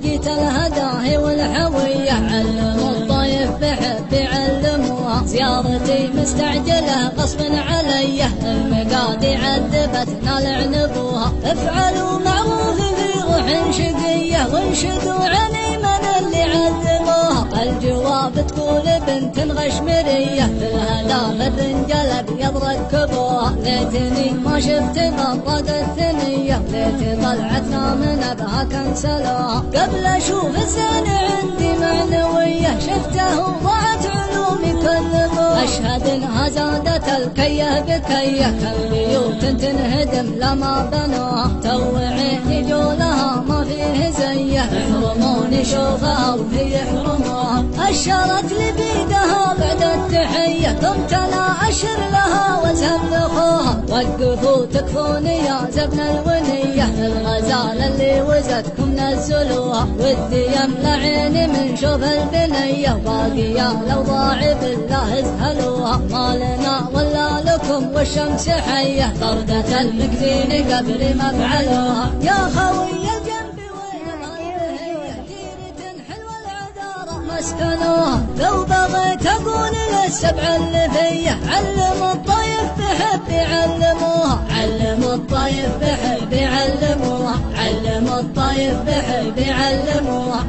جيت الهداهي والحوية علموا الطيف بحب يعلموها زيارتي مستعجلة غصب علي المقادي عذبتنا لعنبوها افعلوا معروف في روح شقية وانشدوا عني من اللي عذبوها الجواب تقول بنت غشمرية في الهداف الرنجل ابيض ركبوها ليتني ما شفت مطرق الثنية ليت طلعتنا من ابها كنسلوها قبل اشوف الزين عندي معنوية شفته ضاعت علومي كذبوها اشهد انها زادت الكيه بكيه كالبيوت تنهدم لما بنوها تو عيني جولها ما فيه زيه يحرموني شوفها وهي يحرموها اشرت لي بيدها بعد التحيه قمت انا اشر لها واسلخوها وقفوا تكفوني يا زبن الونيه الغزاله اللي وزتكم نزلوها ودي يملى عيني من شوف البنيه باقيه لو ضاع بالله ازهلوها ما لنا ولا لكم والشمس حيه طردة المكفين قبل ما فعلوها يا خوي الجنب مسكنوها لو بغيت اقول للسبع اللي فيه علموا الطيف بحب يعلموها علموا الطيف بحب يعلموها علموا الطيف بحب يعلموها